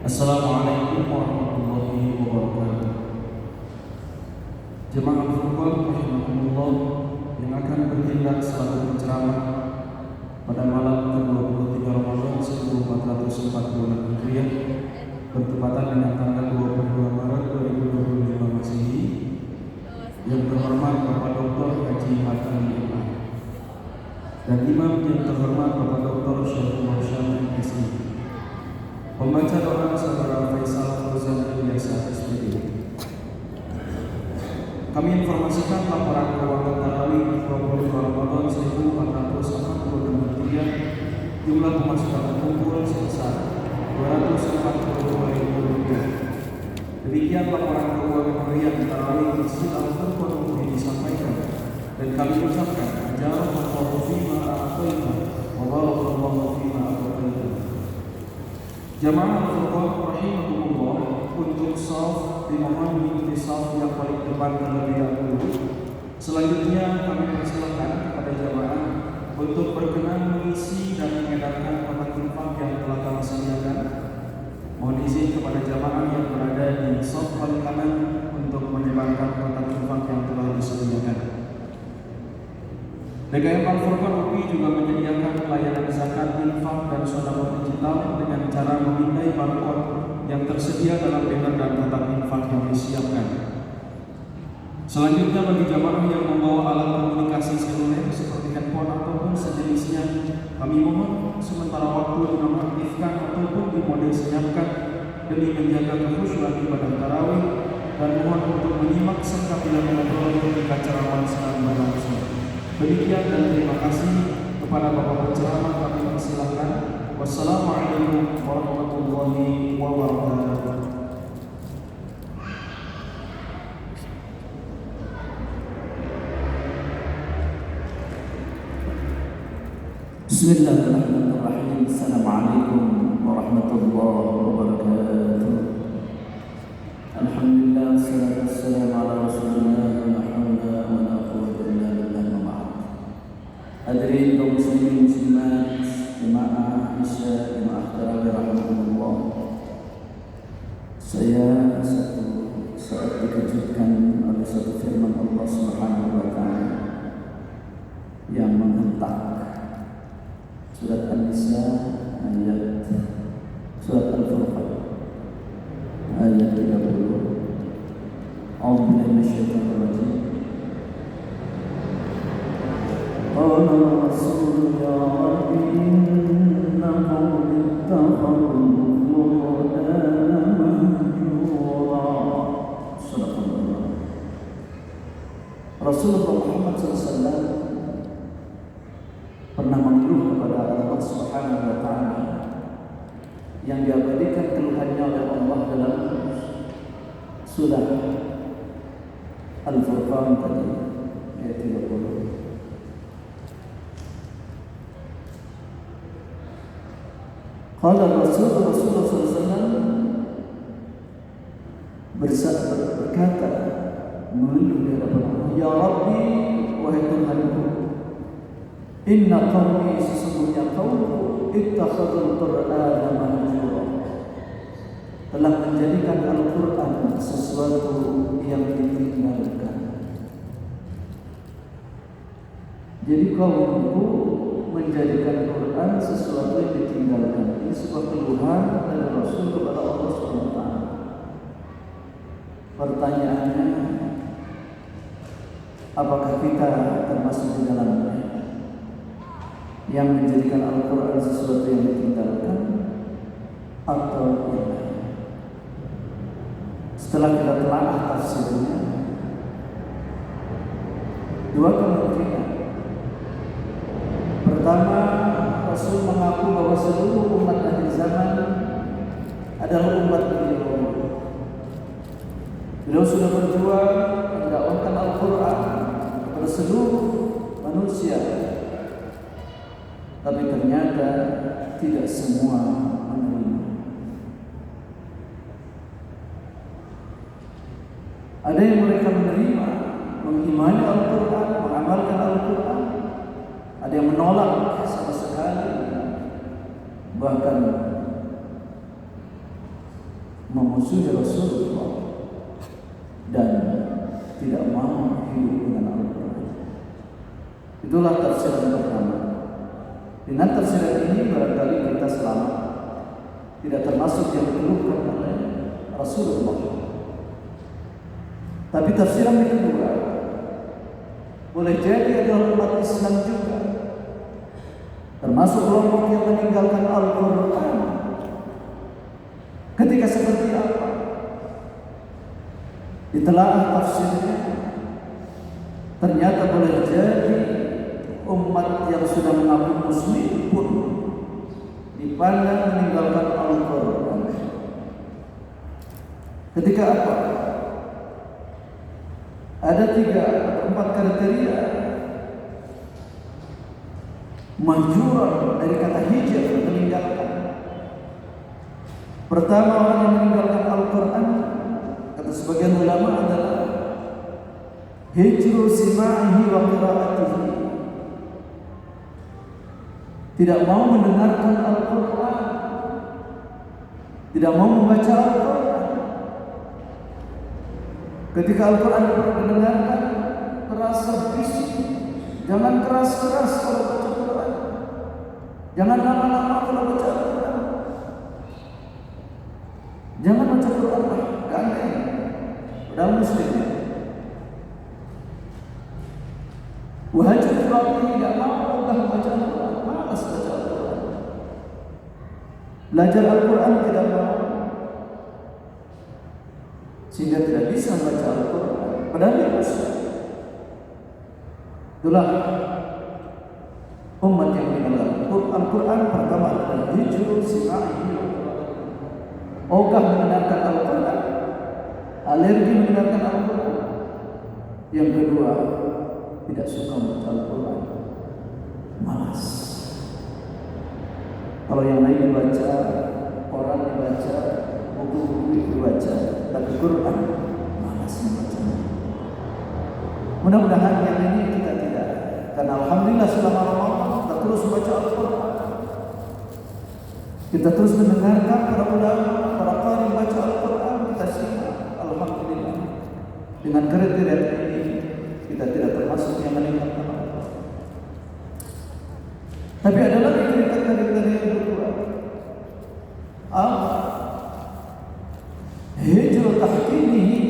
Assalamualaikum warahmatullahi wabarakatuh. Jemaah Al-Furqan rahimahumullah yang akan bertindak selaku penceramah pada malam ke-23 Ramadan 1446 Hijriah bertepatan dengan tanggal 22 Maret 2025 Masehi, yang terhormat Bapak Dr. Haji Hasan Iman dan Imam yang terhormat Bapak Dr. Syaikhul Syamil SI. Pembaca doa saudara Faisal Fauzan Ilyasa SPD. Kami informasikan laporan keuangan tarawih 22 Ramadan 1443, jumlah pemasukan terkumpul sebesar Rp242.000. Demikian laporan keuangan harian tarawih Masjid Al-Furqan ini disampaikan, dan kami ucapkan jazakallahu fima a'taina wa barakallahu fima a'taina. Jamaah Al-Furqan rahimahumullah, untuk shaf dimohon mengikuti shaf yang paling depan terlebih dahulu. Selanjutnya kami persilakan kepada jamaah untuk berkenan mengisi dan mengedarkan kotak infak yang telah kami sediakan. Mohon izin kepada jamaah yang berada di shaf paling kanan untuk menyebarkan kotak infak yang telah disediakan. DKM Al-Furqan UI juga menyediakan layanan zakat, infak, dan sedekah digital dengan cara memindai barcode yang tersedia dalam banner dan kotak infak yang disiapkan. Selanjutnya, bagi jamaah yang membawa alat komunikasi seluler seperti handphone ataupun sejenisnya, kami mohon sementara waktu dinonaktifkan ataupun dimode senyapkan demi menjaga kekhusyuan ibadah tarawih, dan mohon untuk menyimak serta bila mengobrol ketika ceramah sedang berlangsung. Demikian dan terima kasih kepada Bapak penceramah, kami persilahkan. Wassalamualaikum warahmatullahi wabarakatuh. Bismillahirrahmanirrahim. Assalamualaikum warahmatullahi wabarakatuh. Alhamdulillah, salatu wassalamu ala rasulillah wa la hawla wa la quwwata illa billah wa ba'd. Hadirin kaum muslimin muslimat, jemaah Isya, jemaah tarawih rahimahumullah. Saya satu saat dikejutkan oleh satu firman Allah Subhanahu wa taala yang menghentak. Surat An-Nisa ayat Surat Al-Furqan ayat 30. A'udzubillahi minasyaitonir rajim. Qala Rasul ya Rabbi inna qawmi ittakhadhu Qur'ana mahjura. Subhanallah. Rasulullah Muhammad SAW pernah mengeluh kepada Allah Subhanahu wa taala yang diabadikan keluhannya oleh Allah dalam surah Al-Furqan tadi ayat 30. Qala Rasulullah SAW berkata mengeluh di hadapan Allah, ya Rabbi, wahai Tuhanku, inna qawmi, sesungguhnya kaumku, ittakhadul Qur'ana mahjura, telah menjadikan Al-Quran sesuatu yang ditinggalkan. Jadi kaumku menjadikan Quran sesuatu yang ditinggalkan. Ini sebuah keluhan dari Rasul kepada Allah SWT. Pertanyaannya, apakah kita termasuk di dalamnya yang menjadikan Al-Quran sesuatu yang ditinggalkan atau tidak? Setelah kita telah tafsirnya, dua kemungkinan. Pertama, Rasul mengaku bahwa seluruh umat akhir zaman adalah umat beliau. Beliau sudah berjuang mendakwahkan Al-Quran kepada seluruh manusia, tapi ternyata tidak semua menerima. Ada yang mereka menerima, mengimani Al-Quran, mengamalkan Al-Quran, menolak sama sekali, bahkan memusuhi Rasulullah dan tidak mau hidup dengan Al-Quran. Itulah tafsiran pertama. Dengan tafsiran ini barangkali kita selamat, tidak termasuk yang dikeluhkan oleh Rasulullah. Tapi tafsiran yang kedua, boleh jadi adalah umat Islam juga, termasuk kelompok yang meninggalkan Al-Quran. Ketika seperti apa? Ditelaah tafsirnya, ternyata boleh jadi umat yang sudah mengaku muslim pun dipandang meninggalkan Al-Quran. Ketika apa? Ada 3 atau 4 kriteria mahjuran dari kata hijr, meninggalkan. Pertama, orang yang meninggalkan Al-Quran, kata sebagian ulama, adalah hijru sima'ihi wa qira'atihi. Tidak mau mendengarkan Al-Quran, tidak mau membaca Al-Quran. Ketika Al-Quran didengarkan, terasa bisik. Jangan keras-keras kalau baca Al-Quran. Jangan lama-lama kalau baca Al-Quran. Jangan baca Al-Quran gandeng. Padahal muslim. Wahajat waktu tidak mau membaca Al-Quran, malas baca Al-Quran. Belajar Al-Quran tidak mau, sehingga tidak bisa membaca Al-Quran. Padahal dia muslim. Itulah umat yang meninggalkan Al-Quran. Pertama adalah hijru sima'ihi, ogah mendengarkan Al-Quran, alergi mendengarkan Al-Quran. Yang kedua, tidak suka membaca Al-Quran, malas. Kalau yang lain dibaca, Quran dibaca, buku-buku dibaca, tapi Quran malas membacanya. Mudah-mudahan yang ini kita tidak. Dan alhamdulillah selama Ramadan kita terus baca Al-Quran. Kita terus mendengarkan para ulama, para qari baca Al-Quran, kita simak. Alhamdulillah. Dengan kriteria ini kita tidak termasuk yang meninggalkan Al-Quran. Tapi ada lagi kriteria yang kedua. Hijru tahkimihi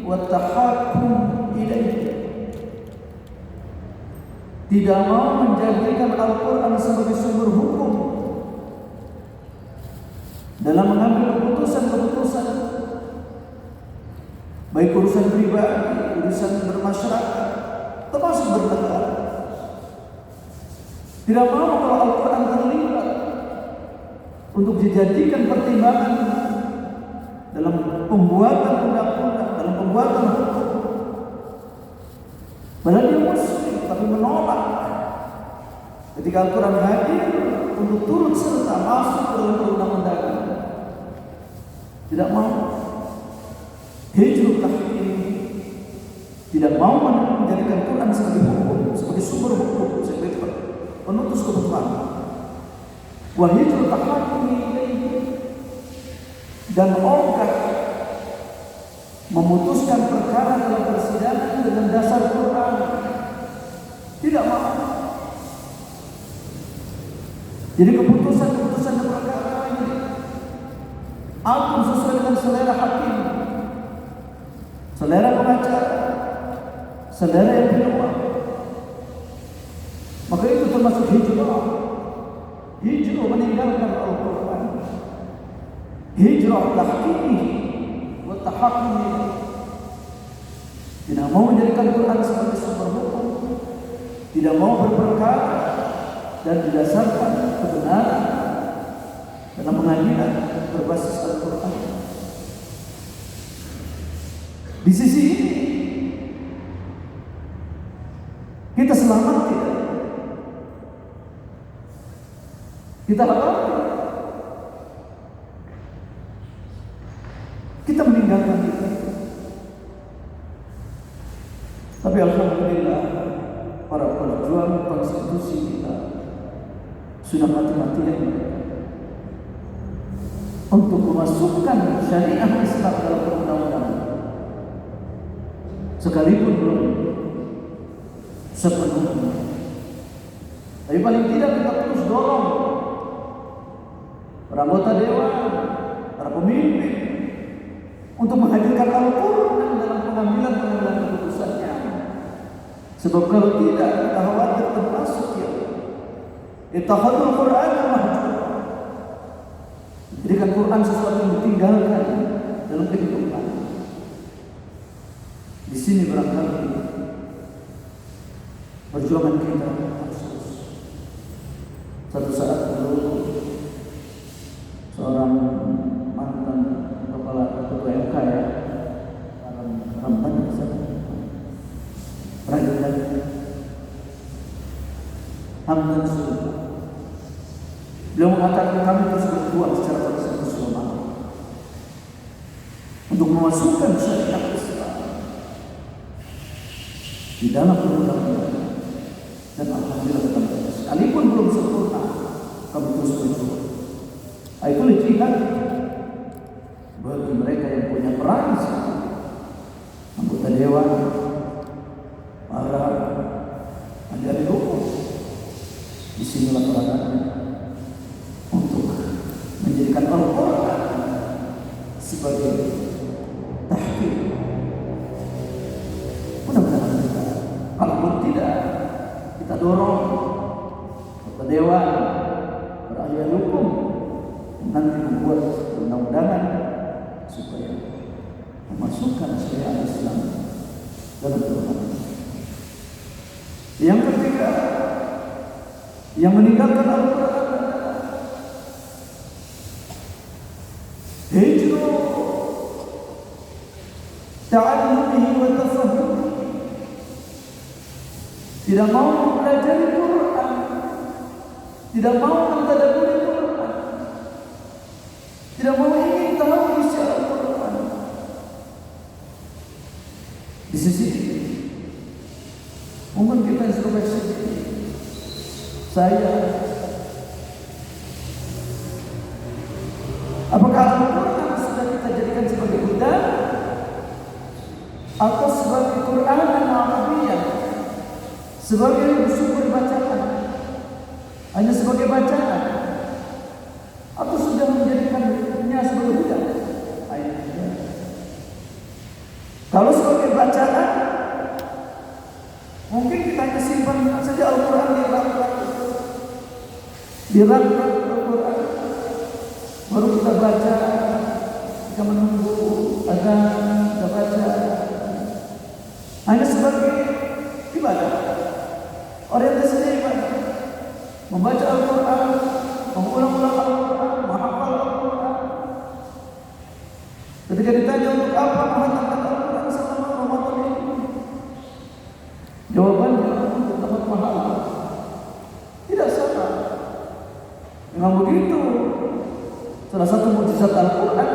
wa tahakkum ilaihi. Tidak mau menjadikan Al-Quran sebagai sumber hukum dalam mengambil keputusan-keputusan, baik urusan pribadi, urusan bermasyarakat, termasuk bernegara. Tidak mau kalau Al-Quran terlibat untuk dijadikan pertimbangan dalam pembuatan undang-undang, dalam pembuatan hukum. Padahal dia muslim, tapi menolak ketika Al-Quran hadir untuk turut serta masuk ke dalam undang-undang. Tidak mau. Hijrah tahkim, tidak mau menjadikan Quran sebagai hukum, sebagai sumber hukum, sebagai penutus kebutuhan. Wa hijrah tahkim dan ogah memutuskan perkara dalam persidangan dengan dasar Quran. Tidak mau. Jadi keputusan-keputusan dan perkara ini atur sesuai dengan selera hakim, selera pengacara, selera yang diluar. Maka itu termasuk hijrah. Hijrah meninggalkan Al-Quran. Hijrah tahkimi wa tahakkumi. Tidak mau menjadikan Quran sebagai sumber hukum, tidak mau berperkara dan didasarkan kebenaran dalam pengadilan berbasis Al-Quran. Di sisi ini kita selamat tidak? Kita apa? Kita meninggalkan itu. Tapi alhamdulillah para pejuang konstitusi kita sudah mati-matian untuk memasukkan syariah Islam dalam perundang-undangan, sekalipun belum sepenuhnya. Tapi paling tidak kita terus dorong para anggota dewan, para pemimpin untuk menghadirkan Al-Quran dalam pengambilan keputusannya. Sebab kalau tidak, kita khawatir termasuk ya ittakhadul Quran mahjura. Jadikan Quran sesuatu yang ditinggalkan dalam kehidupan. Di sini barangkali perjuangan kita harus terus. Satu saat dulu seorang mantan kepala ketua MK ya, Ramban pernah dengar Hamdan Sultan. Beliau mengatakan kami terus berjuang secara konstitusional untuk memasukkan syariat Islam di dalam undang-undang, dan alhamdulillah kita sekalipun belum sempurna kami terus berjuang. Itu jihad bagi mereka yang punya peran, anggota dewan, para ahli hukum. Disinilah peranannya untuk menjadikan Al-Quran sebagai tahqiq. Mudah-mudahan kita, kalaupun tidak, kita dorong anggota dewan, para ahli hukum nanti membuat undang-undangan supaya memasukkan syariat Islam dalam perundang-undangan. Yang ketiga, yang meninggalkan Al-Quran hijrah ta'allumihi wa tafahhumihi, tidak mau mempelajari Quran, tidak mau mentadabburi Quran, tidak mau ingin tahu isi Al-Quran. Di sisi mungkin kita introspeksi saya, apakah Al-Quran sudah kita jadikan sebagai hudan atau sebagai Quran dan Arabiyah, sebagai sumber bacaan, hanya sebagai bacaan, atau sudah menjadikannya sebagai hudan? Kalau sebagai bacaan, mungkin kita hanya simpan saja Al-Quran di rak Al-Quran, baru kita baca, kita menunggu azan, kita baca, hanya sebagai ibadah, orientasinya ibadah, membaca Al-Quran, mengulang-ulang Al-Quran, menghafal Al-Quran. Ketika ditanya untuk apa mengatakan Al-Quran selama Ramadan ini, jawabannya untuk dapat pahala. Tidak salah. Memang begitu. Salah satu mukjizat Al-Quran,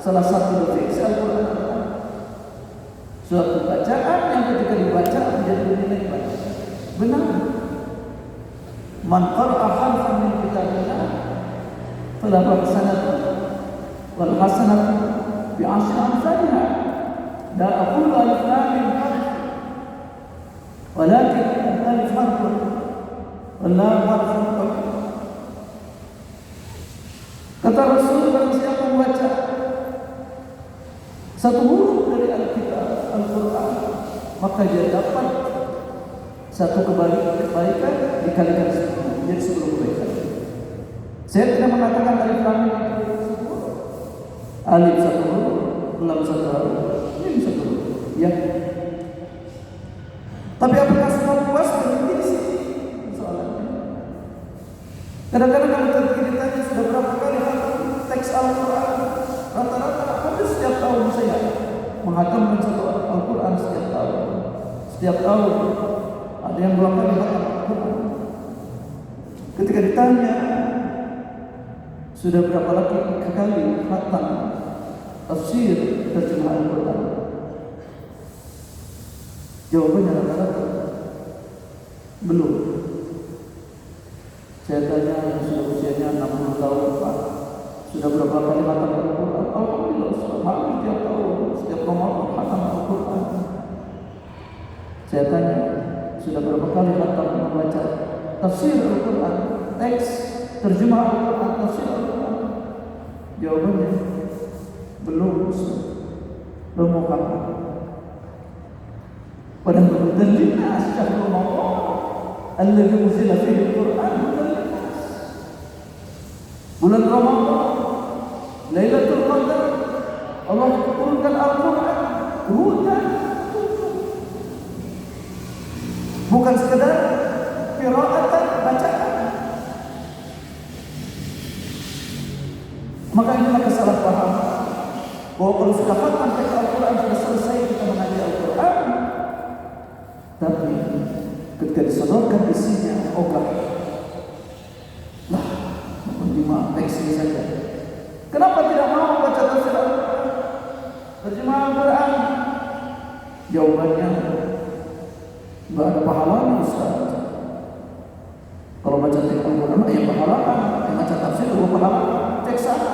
salah satu definisi Al-Quran adalah suatu bacaan yang ketika dibaca menjadi bernilai baik. Benar. Man qara'a harfan min kitabillah falahu hasanatun wal hasanatu bi 'ashri amsalha. La aqulu alif lam mim harf, walakin alif harfun wal lam harfun. Kata Rasul, barang siapa membaca satu huruf dari Alkitab Al-Quran, maka dia dapat satu kebaikan dikalikan 10, menjadi 10 kebaikan. Saya tidak mengatakan alif lam mim itu alif satu huruf, lam satu huruf, mim satu huruf. Ya. Tapi apakah semua puas berhenti di sini? Soalnya. Kadang-kadang kalau ditanya sudah berapa kali teks Al-Quran, rata-rata hampir setiap tahun saya menghatamkan satu Al-Quran setiap tahun. Setiap tahun ada yang 2 kali khatam Al-Quran. Ketika ditanya sudah berapa kali khatam tafsir terjemah Al-Quran, jawabannya rata-rata Belum. Saya tanya, sudah usianya 60 tahun Pak, sudah berapa kali khatam Al-Quran? Alhamdulillah, hampir tiap tahun, setiap Ramadan khatam Al-Quran. Saya tanya, sudah berapa kali khatam membaca tafsir Al-Quran, teks, terjemah Al-Quran, tafsir Al-Quran? Jawabannya, belum. Belum mau kapan? Padahal hudan linnas syahrul Ramadan alladzi unzila fihi al-Qur'an hudan linnas. Bulan Ramadan, Lailatul Qadar, Allah turunkan Al-Qur'an hudan. Bukan sekedar qiraatan, bacaan. Maka inilah kesalahpahaman bahwa kalau sudah khatam teks Al-Quran sudah selesai kita mengaji Al-Quran, tapi ketika disodorkan isinya ogah, lah menerima teks ini saja. Kenapa tidak mau baca tafsir Al-Quran, terjemah Al-Quran? Jawabannya, nggak ada pahalanya Ustaz. Kalau baca teks Al-Quran ya pahalanya, yang baca tafsir juga pahalanya, cek sana.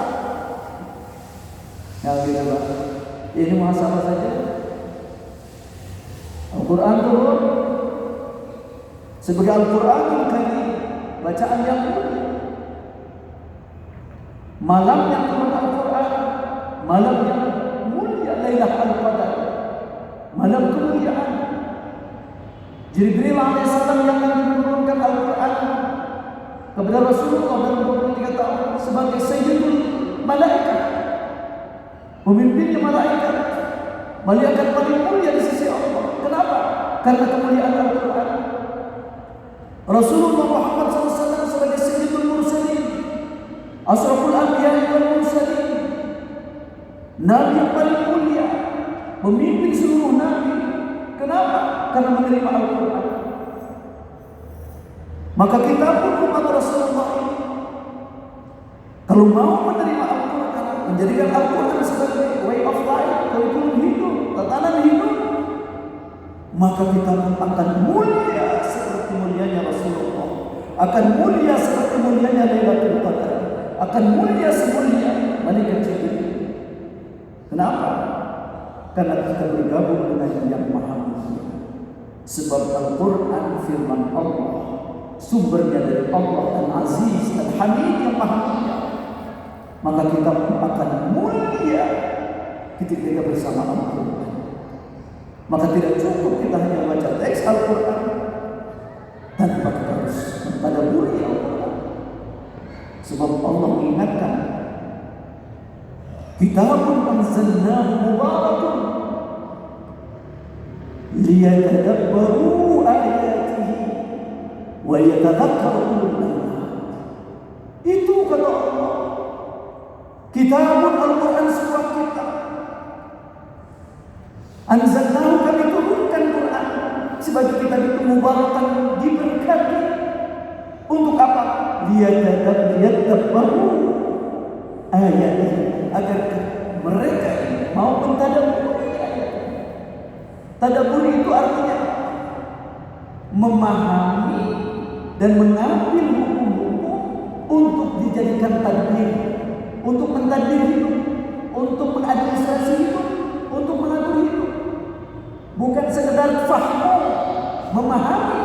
Ya gitu Pak. Ini masalah saja. Al-Quran turun sebagai Al-Quran Karim, bacaan yang mulia. Malam yang turun Al-Quran, malam yang mulia, Lailatul Qadar, malam kemuliaan. Jibril alaihissalam yang akan menurunkan Al-Quran kepada Rasulullah dalam 23 tahun sebagai Sayyidul Malaikat, pemimpinnya malaikat, malaikat paling mulia di sisi Allah. Kenapa? Karena kemuliaan Al-Quran. Rasulullah Muhammad SAW sebagai Sayyidul Mursalin, Asraful Anbiya wal Mursalin, Nabi yang paling mulia, pemimpin seluruh Nabi. Kenapa? Karena menerima Al-Quran. Maka kita pun umat Rasulullah ini, kalau mau menerima Al-Quran, menjadikan Al-Quran sebagai way of life, kurikulum hidup, tatanan hidup, maka kita akan mulia seperti mulianya Rasulullah, akan mulia seperti mulianya Lailatul Qadar, akan mulia semulia malaikat Jibril. Kenapa? Karena kita bergabung dengan yang maha mulia. Sebab Al-Quran firman Allah, sumbernya dari Allah Al-Aziz Al-Hamid yang maha mulia. Maka kita akan mulia ketika kita bersama Al-Quran. Maka tidak cukup kita hanya baca teks Al-Quran, tanpa kita harus mentadabburi Al-Quran. Sebab Allah mengingatkan, kitabun anzalnahu mubarakun liyatadabbaru ayatihi wa yatadhakkaru ulul albab. Itu kata Allah, kitabun Al-Quran sebuah kitab. Anzalnahu, kami turunkan Quran sebagai kitab itu mubarakan, diberkati. Untuk apa? Liyatadabbaru ayatihi, agar mereka mau mentadabburi ayat. Tadabburi itu artinya memahami dan mengambil hukum-hukum untuk dijadikan tadbir, untuk mentadbir hidup, untuk mengadministrasi hidup, untuk mengatur hidup. Bukan sekedar fahmu, memahami,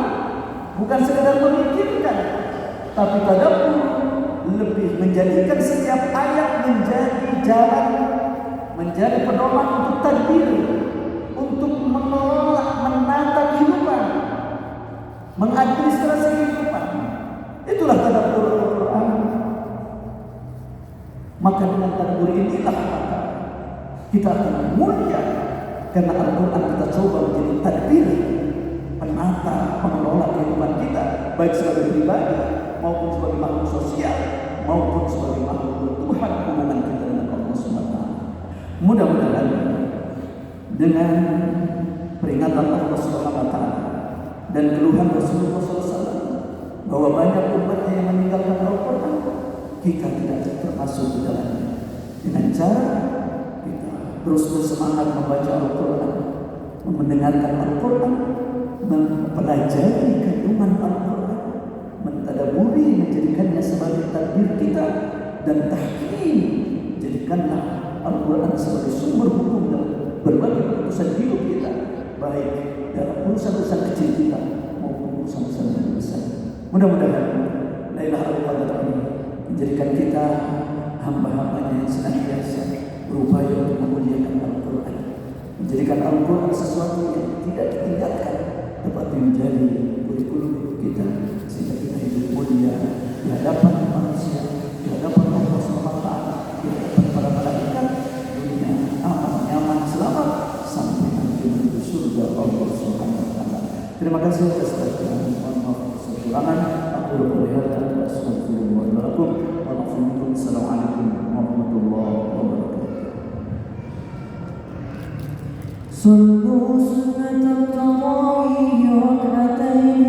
bukan sekedar memikirkan, tapi tadabbur lebih menjadikan setiap ayat menjadi jalan, menjadi pedoman untuk tadbir, untuk mengelola, menata kehidupan, mengadministrasi kehidupan. Itulah tadabbur Al-Quran. Maka dengan tadabbur inilah kita akan mulia, karena Al-Quran kita coba menjadi tadbir, penata, pengelola kehidupan kita, baik sebagai pribadi maupun sebagai makhluk sosial, maupun sebagai makhluk bertuhan, hubungan kita dengan Allah SWT. Mudah-mudahan dengan peringatan Allah SWT dan keluhan Rasulullah SAW bahwa banyak umatnya yang meninggalkan Al-Quran, kita tidak termasuk di dalamnya. Dengan cara kita terus bersemangat membaca Al-Quran, mendengarkan Al-Quran, mempelajari kandungan boleh menjadikannya sebagai takdir kita dan tahkim. Jadikanlah Al-Quran sebagai sumber hukum dan berbagai keputusan hidup kita, baik dalam urusan-urusan kecil kita maupun urusan-urusan yang besar. Mudah-mudahan Lailatul Qadar ini menjadikan kita hamba-hambanya yang senantiasa berupaya untuk memuliakan Al-Quran, menjadikan Al-Quran sesuatu yang tidak ditinggalkan, tetapi menjadi kurikulum kita, sehingga kita hidup mulia di hadapan manusia, di hadapan Allah SWT, di hadapan para malaikat, dunia aman, nyaman, selamat sampai nanti menuju surga Allah SWT. Terima kasih atas perhatian. Mohon maaf atas kekurangan. Aku berkata wa astagfirullah wa lakum wa rahmatullahi. Assalamualaikum warahmatullahi wabarakatuh. صلوا سنة التراويح ركعتين